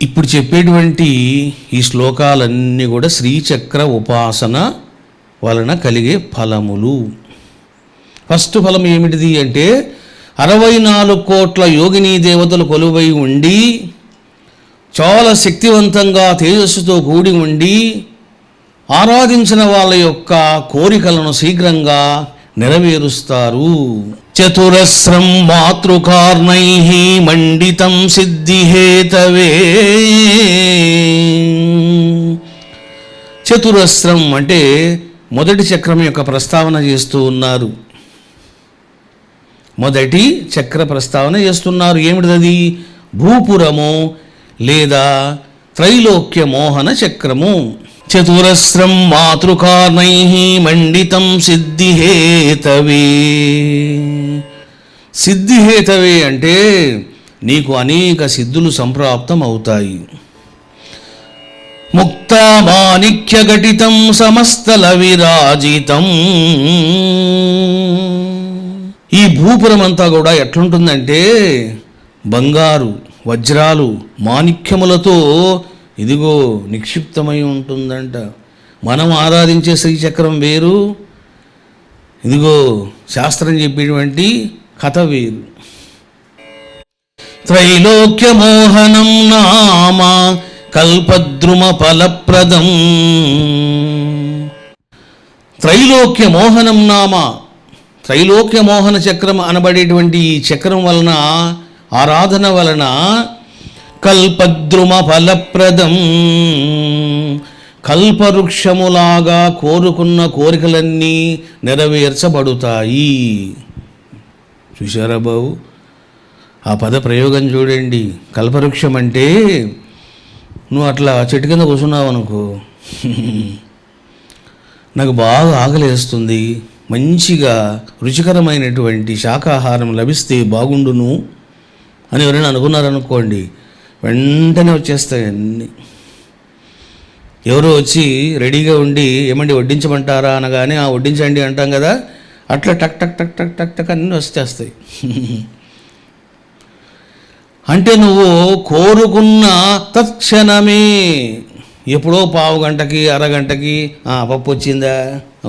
ఇప్పుడు చెప్పేటువంటి ఈ శ్లోకాలన్నీ కూడా శ్రీచక్ర ఉపాసన వలన కలిగే ఫలములు. ఫస్ట్ ఫలం ఏమిటిది అంటే 64 కోట్ల యోగిని దేవతలు కొలువై ఉండి చాలా శక్తివంతంగా తేజస్సుతో కూడి ఉండి ఆరాధించిన వాళ్ళ యొక్క కోరికలను శీఘ్రంగా నెరవేరుస్తారు. చతురస్రం మాతృకార్ణై మండితం సిద్ధిహేతవే. చతురస్రం అంటే మొదటి చక్రం యొక్క ప్రస్తావన చేస్తూ ఉన్నారు. మొదటి చక్ర ప్రస్తావన చేస్తున్నారు. ఏమిటిది? భూపురము లేదా త్రైలోక్య మోహన చక్రము. చతురస్రం మాతృకార్ణై మండితం సిద్ధిహేతవే. సిద్ధిహేతవే అంటే నీకు అనేక సిద్ధులు సంప్రాప్తం అవుతాయి. ముక్తామాణిక్య ఘటితం సమస్తల విరాజితం. ఈ భూపురం అంతా కూడా ఎట్లుంటుందంటే బంగారు, వజ్రాలు, మాణిక్యములతో ఇదిగో నిక్షిప్తమై ఉంటుందంట. మనం ఆరాధించే శ్రీచక్రం వేరు, ఇదిగో శాస్త్రం చెప్పేటువంటి కథ వేరు. త్రైలోక్య మోహనం నామ కల్పద్రుమ ఫలప్రదం. త్రైలోక్య మోహనం నామ, త్రైలోక్య మోహన చక్రం అనబడేటువంటి ఈ చక్రం వలన, ఆరాధన వలన కల్పద్రుమ ఫలప్రదం, కల్పవృక్షములాగా కోరుకున్న కోరికలన్నీ నెరవేర్చబడుతాయి. చూశారా బాబు? ఆ పద ప్రయోగం చూడండి. కల్పవృక్షం అంటే నువ్వు అట్లా చెట్టు కింద కూర్చున్నావు అనుకో, నాకు బాగా ఆకలేస్తుంది, మంచిగా రుచికరమైనటువంటి శాకాహారం లభిస్తే బాగుండును అని ఎవరైనా అనుకున్నారనుకోండి, వెంటనే వచ్చేస్తాయి అన్నీ. ఎవరో వచ్చి రెడీగా ఉండి ఏమండి వడ్డించమంటారా అనగానే ఆ వడ్డించండి అంటాం కదా, అట్లా టక్ టక్ టక్ టక్ టక్ టక్ అన్నీ వచ్చేస్తాయి. అంటే నువ్వు కోరుకున్న తత్క్షణమే, ఎప్పుడో పావు గంటకి అరగంటకి పప్పు వచ్చిందా,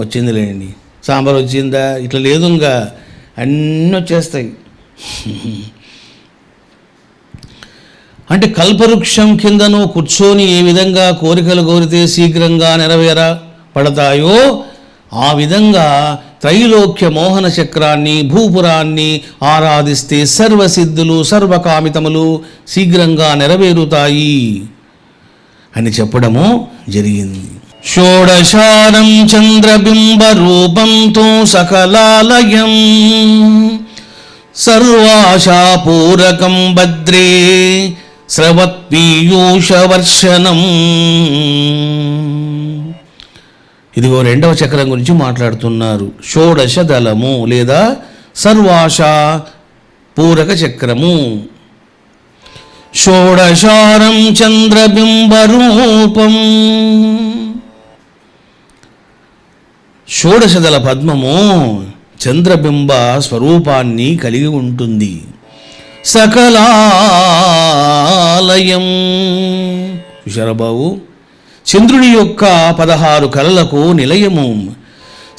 వచ్చిందిలేండి, సాంబార్ వచ్చిందా, ఇట్లా లేదు, ఇంకా అన్నీ వచ్చేస్తాయి. అంటే కల్పవృక్షం కింద నువ్వు కూర్చొని ఏ విధంగా కోరికలు కోరితే శీఘ్రంగా నెరవేరపడతాయో ఆ విధంగా త్రైలోక్య మోహన చక్రాన్ని, భూపురాన్ని ఆరాధిస్తే సర్వసిద్ధులు, సర్వకామితములు శీఘ్రంగా నెరవేరుతాయి అని చెప్పడము జరిగింది. షోడశారం చంద్రబింబ రూపంతో సకలాలయం సర్వాశాపూరకం భద్రే స్రవత్పీయూషవర్షణం. ఇదిగో రెండవ చక్రం గురించి మాట్లాడుతున్నారు. షోడశ దళము లేదా సర్వాశ పూరక చక్రము. షోడశారం చంద్రబింబ రూపం. షోడశదళ పద్మము చంద్రబింబ స్వరూపాన్ని కలిగి ఉంటుంది. సకలాలయం. చూశారాబాబు? చంద్రుని యొక్క 16 కళలకు నిలయము.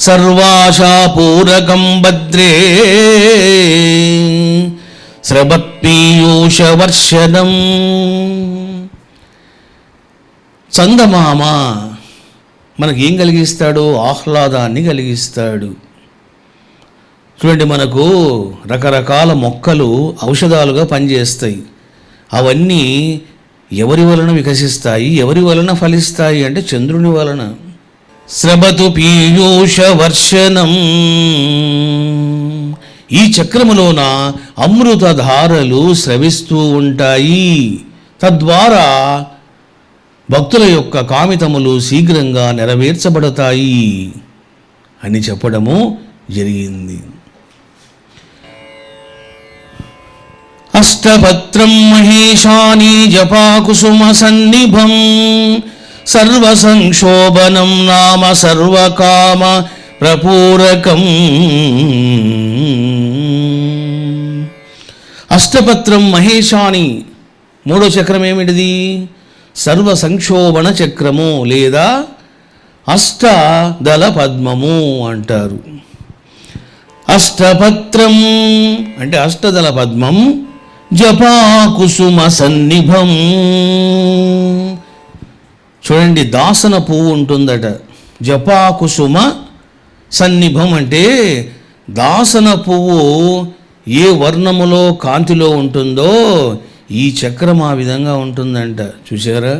సర్వాశాపూరకం భద్రే స్రవత్పీయూషవర్షణం. చందమామ మనకేం కలిగిస్తాడు? ఆహ్లాదాన్ని కలిగిస్తాడు. చూడండి, మనకు రకరకాల మొక్కలు ఔషధాలుగా పనిచేస్తాయి. అవన్నీ ఎవరి వలన వికసిస్తాయి, ఎవరి వలన ఫలిస్తాయి అంటే చంద్రుని వలన. స్రవతు పీయూష వర్షణం. ఈ చక్రములోన అమృతధారలు స్రవిస్తూ ఉంటాయి. తద్వారా భక్తుల యొక్క కామితములు శీఘ్రంగా నెరవేర్చబడతాయి అని చెప్పడము జరిగింది. అష్టపత్రం మహేశాని జపాకుసుమ సన్నిభం సర్వసంక్షోభనం నామ సర్వకామ ప్రపూరకం. అష్టపత్రం మహేశాని మూడో చక్రం ఏమిటిది? సర్వ సంక్షోభణ చక్రము లేదా అష్టదళ పద్మము అంటారు. అష్టపత్రం అంటే అష్టదళ పద్మం, జపాకుసుమ సన్నిభం. చూడండి, దాసన పువ్వు ఉంటుందట. జపాకుసుమ సన్నిభం అంటే దాసన పువ్వు ఏ వర్ణములో కాంతిలో ఉంటుందో ఈ చక్రం ఆ విధంగా ఉంటుందంట. చూసారా?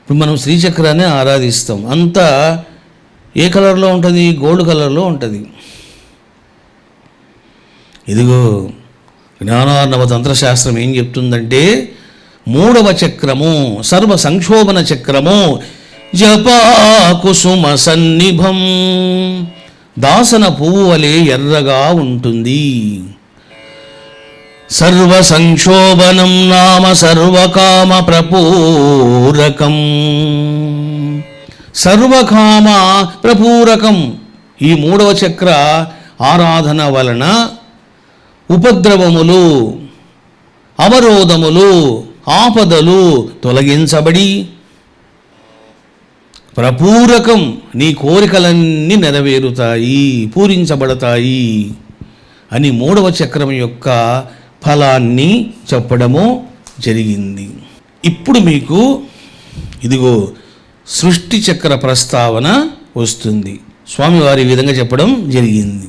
ఇప్పుడు మనం శ్రీచక్రాన్ని ఆరాధిస్తాం. అంతా ఏ కలర్లో ఉంటుంది? గోల్డ్ కలర్లో ఉంటుంది. ఇదిగో జ్ఞానార్ణవ తంత్రశాస్త్రం ఏం చెప్తుందంటే, మూడవ చక్రము సర్వ సంక్షోభన చక్రము జపాకుసుమ సన్నిభం, దాసన పువ్వు వలె ఎర్రగా ఉంటుంది. సర్వ సంక్షోభనం నామ సర్వకామ ప్రపూరకం. సర్వకామ ప్రపూరకం. ఈ మూడవ చక్ర ఆరాధన వలన ఉపద్రవములు, అవరోధములు, ఆపదలు తొలగించబడి ప్రపూరకం నీ కోరికలన్నీ నెరవేరుతాయి, పూరించబడతాయి అని మూడవ చక్రం యొక్క ఫలాన్ని చెప్పడము జరిగింది. ఇప్పుడు మీకు ఇదిగో సృష్టి చక్ర ప్రస్తావన వస్తుంది. స్వామివారి ఈ విధంగా చెప్పడం జరిగింది.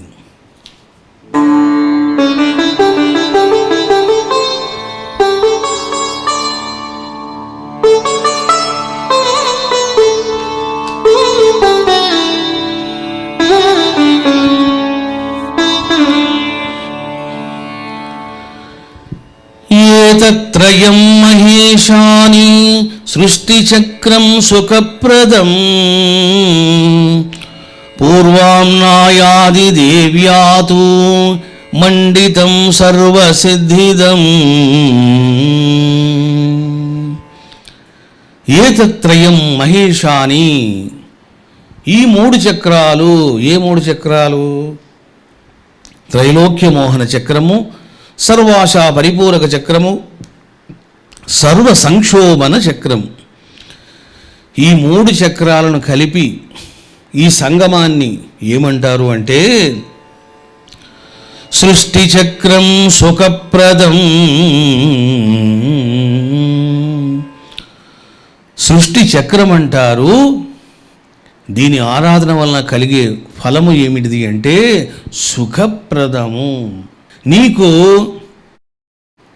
ఏతత్రయం మహేశాని సృష్టిచక్రం సుఖప్రదం పూర్వాంనాయాది దేవ్యాతు మండితం సర్వసిద్ధిదం. ఏతత్రయం మహేశాని, ఈ మూడు చక్రాలు. ఏ మూడు చక్రాలు? త్రైలోక్య మోహన చక్రము, సర్వాశా పరిపూరక చక్రము, సర్వ సంక్షోభన చక్రం. ఈ మూడు చక్రాలను కలిపి ఈ సంగమాన్ని ఏమంటారు అంటే సృష్టి చక్రం సుఖప్రదం. సృష్టి చక్రం అంటారు. దీని ఆరాధన వలన కలిగే ఫలము ఏమిటిది అంటే సుఖప్రదము. నీకు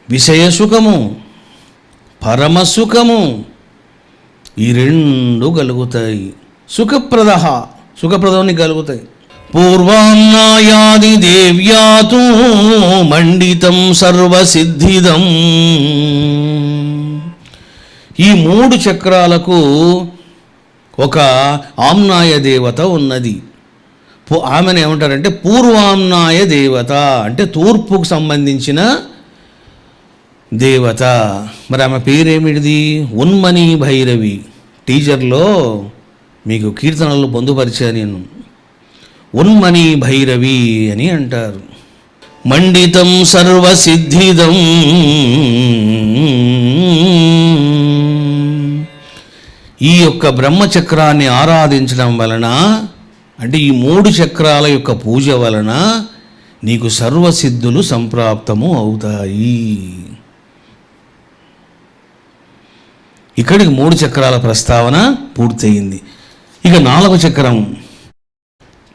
విషయ సుఖము, పరమ సుఖము ఈ రెండు కలుగుతాయి. సుఖప్రద, సుఖప్రదం కలుగుతాయి. పూర్వాన్నాయాది దేవ్యాతు మండితం సర్వసిద్ధిదం. ఈ మూడు చక్రాలకు ఒక ఆమ్నాయ దేవత ఉన్నది. ఆమెను ఏమంటారంటే పూర్వామ్నాయ దేవత, అంటే తూర్పుకు సంబంధించిన దేవత. మరి ఆమె పేరేమిటిది? ఉన్మని భైరవి. టీచర్లో మీకు కీర్తనలు పొందుపరిచా నేను. ఉన్మని భైరవి అని అంటారు. మండితం సర్వసిద్ధిదం. ఈ యొక్క బ్రహ్మచక్రాన్ని ఆరాధించడం వలన, అంటే ఈ మూడు చక్రాల యొక్క పూజ వలన నీకు సర్వసిద్ధులు సంప్రాప్తము అవుతాయి. ఇక్కడికి మూడు చక్రాల ప్రస్తావన పూర్తయింది. ఇక నాలుగవ చక్రం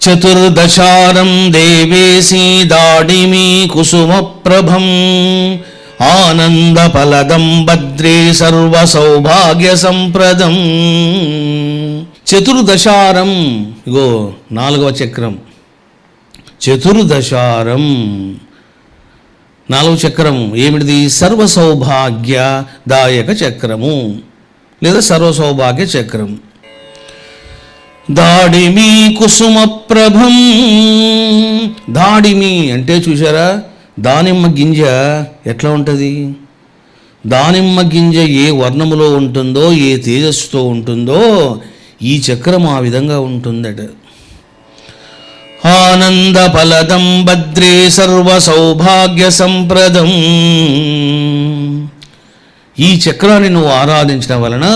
చతుర్దశారం దేవేశీ దాడిమి కుసుమ ప్రభం ఆనంద ఫలదం భద్రే సర్వ సౌభాగ్య సంప్రదం. చతుర్దశారం, ఇగో నాలుగవ చక్రం చతుర్దశారం. నాలుగవ చక్రం ఏమిటిది? సర్వ సౌభాగ్యదాయక చక్రము లేదా సర్వ సౌభాగ్య చక్రం. దాడిమి కుసుమ ప్రభం. దాడిమి అంటే చూసారా, దానిమ్మ గింజ ఎట్లా ఉంటుంది? దానిమ్మ గింజ ఏ వర్ణములో ఉంటుందో, ఏ తేజస్సుతో ఉంటుందో ఈ చక్రం ఆ విధంగా ఉంటుందట. ఆనంద ఫలదం భద్రే సర్వ సౌభాగ్య సంప్రదం. ఈ చక్రాన్ని నువ్వు ఆరాధించడం వలన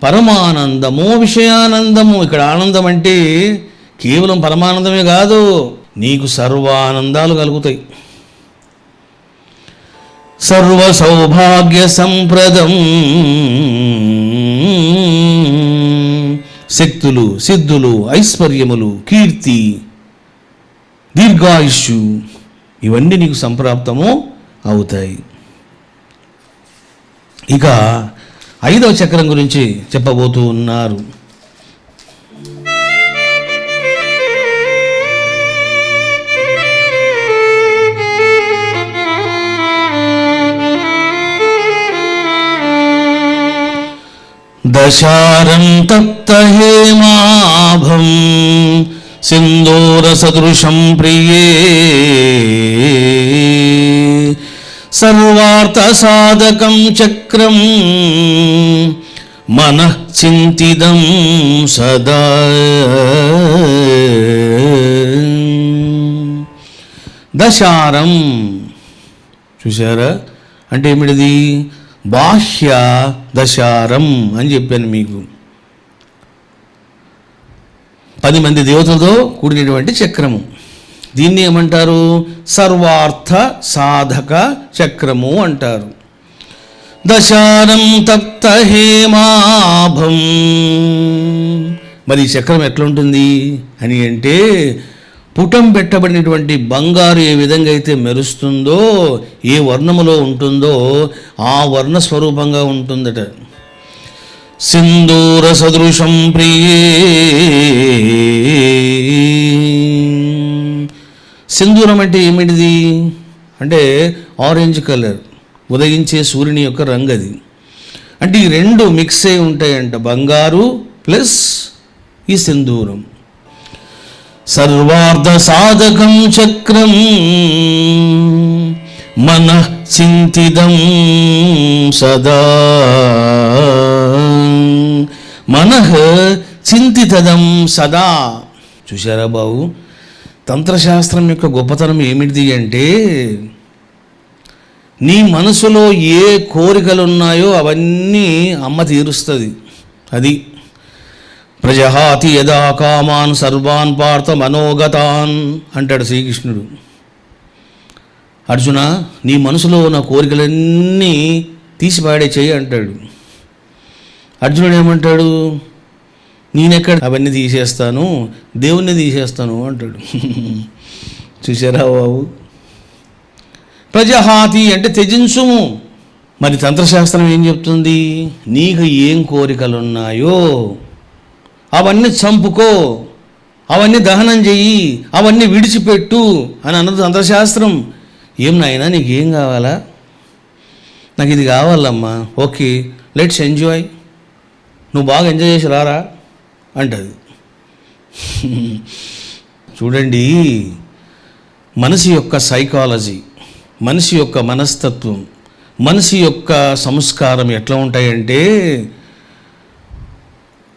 పరమానందము విషయానందము, ఇక్కడ ఆనందం అంటే కేవలం పరమానందమే కాదు, నీకు సర్వానందాలు కలుగుతాయి. సర్వ సౌభాగ్య సంప్రదం, శక్తులు, సిద్ధులు, ఐశ్వర్యములు, కీర్తి, దీర్ఘాయుష్యు ఇవన్నీ నీకు సంప్రాప్తము అవుతాయి. ఇక 5వ చక్రం గురించి చెప్పబోతూ ఉన్నారు. దశారం తప్త హేమాభం సింధూర సదృశం ప్రియే సర్వార్థ సాధకం చక్రం మనః చింతిదం సదా. దశారం చూసారా అంటే ఏమిటిది? బాహ్య దశారం అని చెప్పాను మీకు. 10 మంది దేవతలతో కూడినటువంటి చక్రము. దీన్ని ఏమంటారు? సర్వార్థ సాధక చక్రము అంటారు. దశారం తప్త హేమాభం. మరి ఈ చక్రం ఎట్లుంటుంది అని అంటే, పుటం పెట్టబడినటువంటి బంగారు ఏ విధంగా అయితే మెరుస్తుందో, ఏ వర్ణములో ఉంటుందో ఆ వర్ణ స్వరూపంగా ఉంటుందట. సింధూర సదృశం ప్రియే. సింధూరం అంటే ఏమిటిది అంటే ఆరెంజ్ కలర్, ఉదయించే సూర్యుని యొక్క రంగు అది. అంటే ఈ రెండు మిక్స్ అయి ఉంటాయంట, బంగారు ప్లస్ ఈ సింధూరం. సర్వార్థ సాధకం చక్రం మనః చింతిదం సదా. మనః చింతితదం సదా. చూశారా బాబు, తంత్రశాస్త్రం యొక్క గొప్పతనం ఏమిటిది అంటే, నీ మనసులో ఏ కోరికలు ఉన్నాయో అవన్నీ అమ్మ తీరుస్తుంది. అది ప్రజహాతి యదా కామాన్ సర్వాన్ పార్థ మనోగతాన్ అంటాడు శ్రీకృష్ణుడు. అర్జున, నీ మనసులో ఉన్న కోరికలన్నీ తీసిపాడే చేయి అంటాడు. అర్జునుడు ఏమంటాడు? నేనెక్కడ అవన్నీ తీసేస్తాను, దేవుణ్ణి తీసేస్తాను అంటాడు. చూసారా బాబు, ప్రజహాతి అంటే త్యజించుము. మరి తంత్రశాస్త్రం ఏం చెప్తుంది? నీకు ఏం కోరికలు ఉన్నాయో అవన్నీ చంపుకో, అవన్నీ దహనం చెయ్యి, అవన్నీ విడిచిపెట్టు అని అన్నది తంత్రశాస్త్రం. ఏం నాయనా నీకేం కావాలా? నాకు ఇది కావాలమ్మా. ఓకే, లెట్స్ ఎంజాయ్, నువ్వు బాగా ఎంజాయ్ చేసి రారా అంటది. చూడండి, మనిషి యొక్క సైకాలజీ, మనిషి యొక్క మనస్తత్వం, మనిషి యొక్క సంస్కారం ఎట్లా ఉంటాయంటే,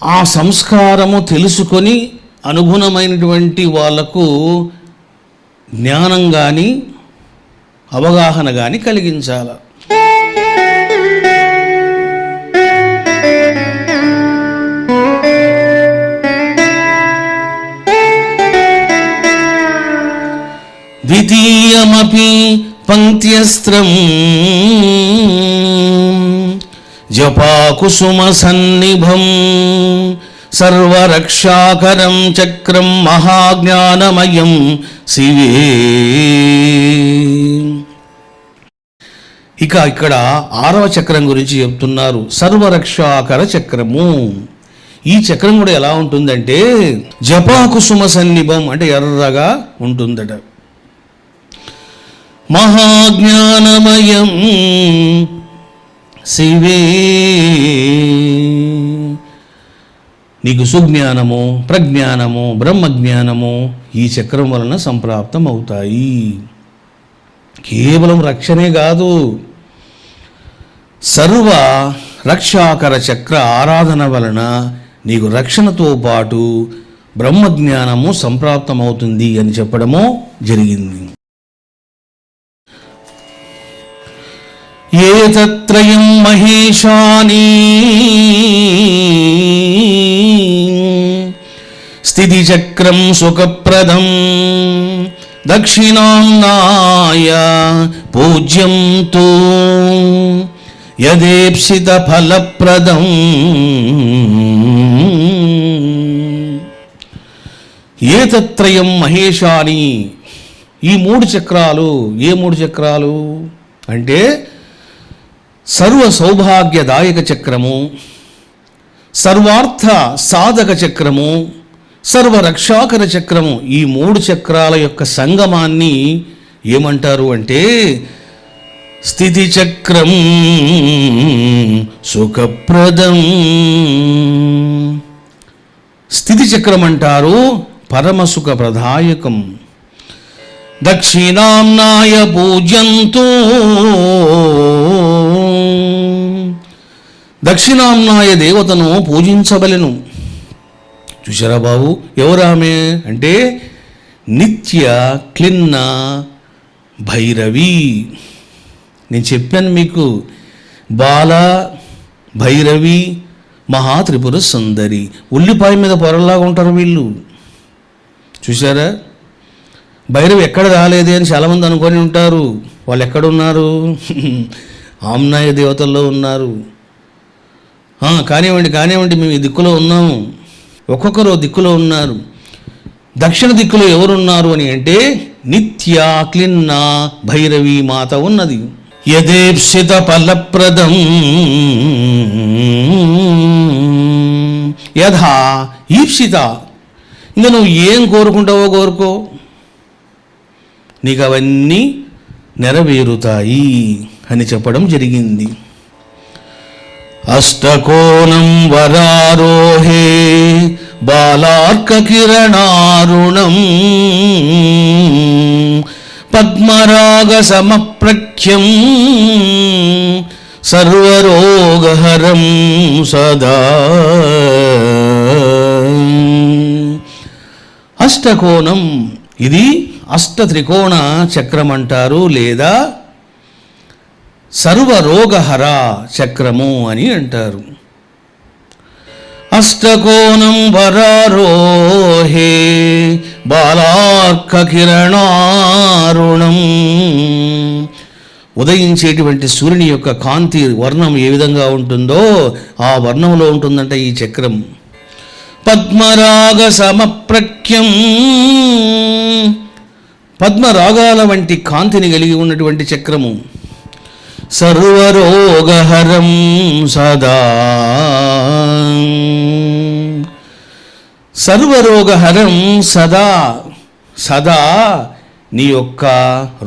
ఆ సంస్కారము తెలుసుకొని అనుగుణమైనటువంటి వాళ్లకు జ్ఞానం కానీ అవగాహన కానీ కలిగించాల. ద్వితీయమపి పంక్త్యస్త్రం జపాకుసుమ సన్నిభం సర్వరక్షాకరం చక్రం మహాజ్ఞానమయం శివే. ఇక ఇక్కడ 6వ చక్రం గురించి చెప్తున్నారు, సర్వరక్షాకర చక్రము. ఈ చక్రం కూడా ఎలా ఉంటుందంటే, జపాకుసుమ సన్నిభం అంటే ఎర్రగా ఉంటుందట. మహాజ్ఞానమయం శివే. నీకు సుజ్ఞానము, ప్రజ్ఞానము, బ్రహ్మజ్ఞానము ఈ చక్రం వలన సంప్రాప్తం అవుతాయి. కేవలం రక్షణే కాదు, సర్వ రక్షాకర చక్ర ఆరాధన వలన నీకు రక్షణతో పాటు బ్రహ్మజ్ఞానము సంప్రాప్తమవుతుంది అని చెప్పడము జరిగింది. ఏతత్రయం మహేశాని స్థితిచక్రం సుఖప్రదం దక్షిణాంనాయ పూజ్యం తు యదేప్సిత ఫలప్రదం. ఏతత్రయం మహేశాని, ఈ 3 చక్రాలు. ఏ 3 చక్రాలు అంటే సర్వ సౌభాగ్యదాయక చక్రము, సర్వార్థ సాధక చక్రము, సర్వరక్షాకర చక్రము. ఈ 3 చక్రాల యొక్క సంగమాన్ని ఏమంటారు అంటే స్థితి చక్రం సుఖప్రదం. స్థితి చక్రం అంటారు పరమసుఖ ప్రదాయకం. దక్షిణాంనాయ పూజ్యంతు, దక్షిణాంనాయ దేవతను పూజించబలెను. చూశారా బాబు, ఎవరామె అంటే నిత్య క్లిన్న భైరవి. నేను చెప్పాను మీకు, బాల భైరవి మహాత్రిపుర సుందరి. ఉల్లిపాయ మీద పొరలాగా ఉంటారు వీళ్ళు. చూశారా, భైరవి ఎక్కడ రాలేదే అని చాలామంది అనుకొని ఉంటారు. వాళ్ళు ఎక్కడున్నారు? ఆమ్నాయ దేవతల్లో ఉన్నారు. కానివ్వండి మేము ఈ దిక్కులో ఉన్నాము. ఒక్కొక్కరు దిక్కులో ఉన్నారు. దక్షిణ దిక్కులో ఎవరున్నారు అని అంటే నిత్య క్లిన్న భైరవి మాత ఉన్నది. యదేప్సిత ఫలప్రదం యథా ఈప్సిత. ఇంకా నువ్వు ఏం కోరుకుంటావో కోరుకో, నీకు అవన్నీ నెరవేరుతాయి అని చెప్పడం జరిగింది. అష్టకోణం వరారోహే బాలార్క కిరణారుణం పద్మరాగ సమప్రఖ్యం సర్వరోగహరం సదా. అష్టకోణం, ఇది అష్టత్రికోణ చక్రం అంటారు, లేదా సర్వరోగహర చక్రము అని అంటారు. అష్టకోణం వరారోహే బాలార్క కిరణారుణం. ఉదయించేటువంటి సూర్యుని యొక్క కాంతి వర్ణం ఏ విధంగా ఉంటుందో ఆ వర్ణంలో ఉంటుందంట ఈ చక్రం. పద్మరాగ సమప్రఖ్యం, పద్మరాగాల వంటి కాంతిని కలిగి ఉన్నటువంటి చక్రము. సర్వరోగహరం సదా, సర్వరోగహరం సదా, సదా నీ యొక్క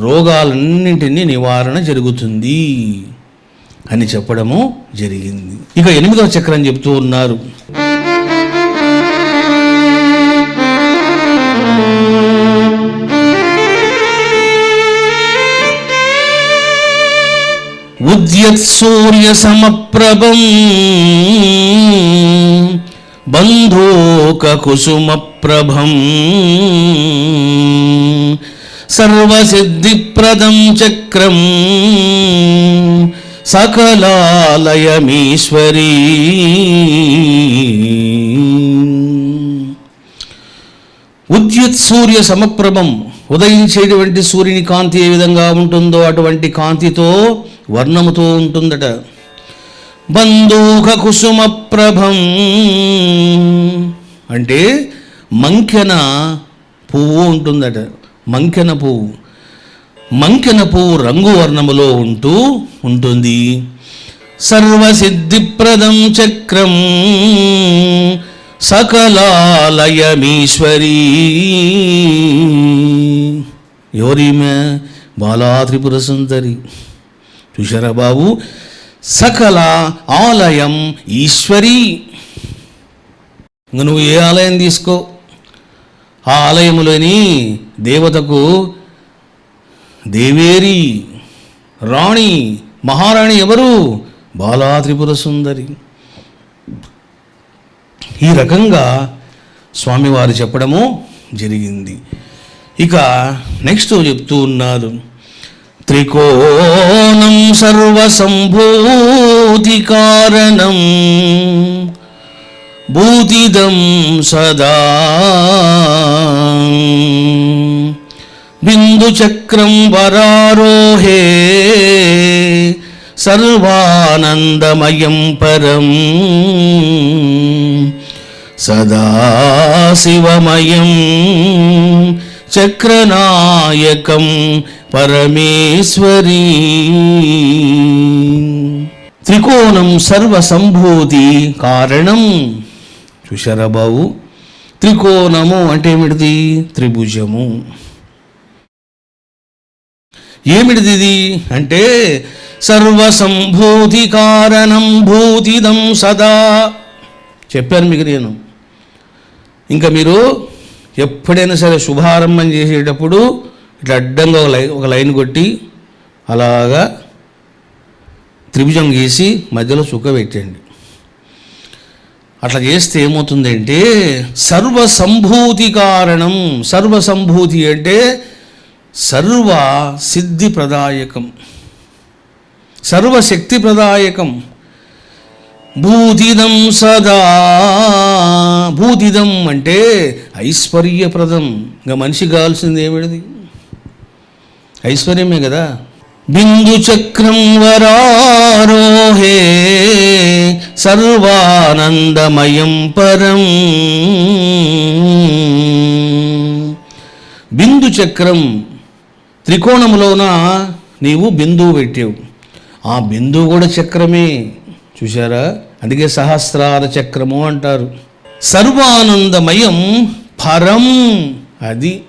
రోగాలన్నింటినీ నివారణ జరుగుతుంది అని చెప్పడము జరిగింది. ఇక 8వ చక్రం చెప్తూ ఉన్నారు. ఉద్యత్ సూర్య సమప్రభం బంధూక కుసుమ ప్రభం సర్వసిద్ధిప్రదం చక్రం సకలాలయమీశ్వరీ. ఉద్యత్ సూర్య సమప్రభం, ఉదయించేటువంటి సూర్యుని కాంతి ఏ విధంగా ఉంటుందో అటువంటి కాంతితో వర్ణముతో ఉంటుందట. బంధూక కుసుమ ప్రభం అంటే మంకెన పువ్వు ఉంటుందట. మంకెన పువ్వు రంగు వర్ణములో ఉంటుంది. సర్వసిద్ధిప్రదం చక్రం సకలాలయమీశ్వరీ. ఎవరీమె? బాలా త్రిపుర సుందరి. చూశారా బాబు, సకల ఆలయం ఈశ్వరీ. ఇంక నువ్వు ఏ ఆలయం తీసుకో, ఆ ఆలయములోని దేవతకు దేవేరి, రాణి, మహారాణి ఎవరు? బాలా త్రిపుర సుందరి. ఈ రకంగా స్వామివారు చెప్పడము జరిగింది. ఇక నెక్స్ట్ చెప్తూ ఉన్నారు. త్రికోణం సర్వసంభూతి కారణం భూతిదం సదా బిందుచక్రం వరారోహే సర్వానందమయం పరం సదాశివమయం చక్రనాయకం పరమేశ్వరీ. త్రికోణం సర్వసంభూతి కారణం. చూశారా బాబు, త్రికోణము అంటే ఏమిటిది? త్రిభుజము. ఏమిటిది ఇది అంటే సర్వసంభూతి కారణం భూతిదం సదా. చెప్పాను మీకు నేను. ఇంకా మీరు ఎప్పుడైనా సరే శుభారంభం చేసేటప్పుడు ఇట్లా అడ్డంగా ఒక లైన్ కొట్టి అలాగా త్రిభుజం గీసి మధ్యలో చుక్క పెట్టండి. అట్లా చేస్తే ఏమవుతుందంటే సర్వసంభూతి కారణం. సర్వసంభూతి అంటే సర్వ సిద్ధి ప్రదాయకం, సర్వశక్తి ప్రదాయకం. భూతిదం సదా. భూతిదం అంటే ఐశ్వర్యప్రదం. ఇంకా మనిషికి కావాల్సింది ఏమిటిది? ఐశ్వర్యమే కదా. బిందు చక్రం వరారోహే సర్వానందమయం పరం. బిందు చక్రం, త్రికోణములోన నీవు బిందువు పెట్టావు. ఆ బిందువు కూడా చక్రమే. చూశారా? అందుకే సహస్రార చక్రము అంటారు. సర్వానందమయం పరం. అది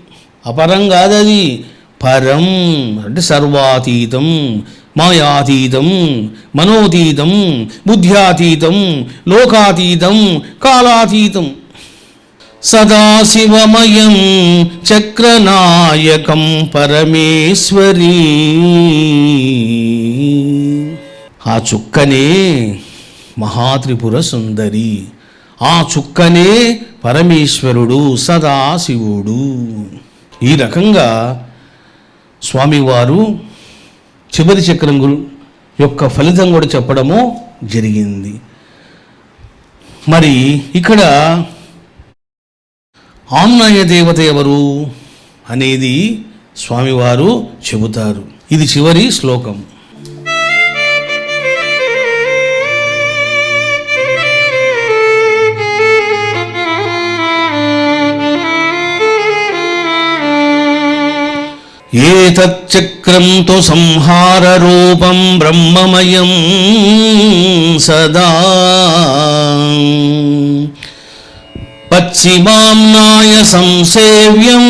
అపరం కాదది, పరం అంటే సర్వాతీతం, మాయాతీతం, మనోతీతం, బుద్ధ్యాతీతం, లోకాతీతం, కాలాతీతం. సదాశివమయం చక్రనాయకం పరమేశ్వరీ. ఆ చుక్కనే మహాత్రిపుర సుందరి. ఆ చుక్కనే పరమేశ్వరుడు, సదాశివుడు. ఈ రకంగా స్వామివారు చివరి చక్రం యొక్క ఫలితం కూడా చెప్పడము జరిగింది. మరి ఇక్కడ ఆమ్నాయ దేవత ఎవరు అనేది స్వామివారు చెబుతారు. ఇది చివరి శ్లోకం. ఏతచ్చక్రం తు సంహార రూపం బ్రహ్మమయం సదా పశ్చిమామ్నాయ సంసేవ్యం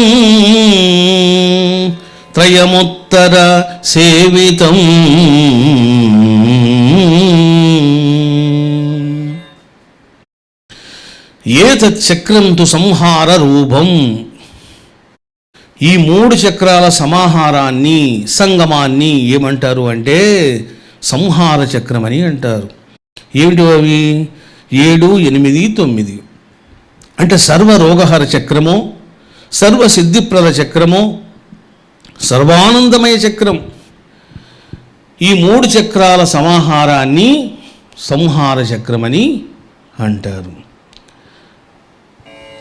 త్రయముత్తర సేవితం. ఏతచ్చక్రం తు సంహార రూపం. ఈ మూడు చక్రాల సమాహారాన్ని, సంగమాన్ని ఏమంటారు అంటే సంహార చక్రం అని అంటారు. ఏమిటి అవి? 7, 8, 9 అంటే సర్వరోగహర చక్రము, సర్వసిద్ధిప్రద చక్రము, సర్వానందమయ చక్రం. ఈ మూడు చక్రాల సమాహారాన్ని సంహార చక్రమని అంటారు.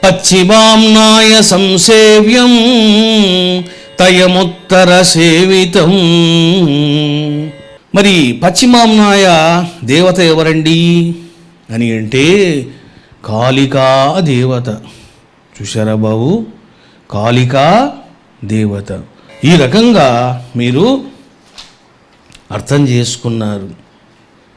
పశ్చిమామ్నాయ సంసేవ్యం తయముత్తర సేవితం. మరి పశ్చిమామ్నాయ దేవత ఎవరండి అని అంటే కాళికా దేవత. చూశారా బాబు? కాళికా దేవత. ఈ రకంగా మీరు అర్థం చేసుకున్నారు.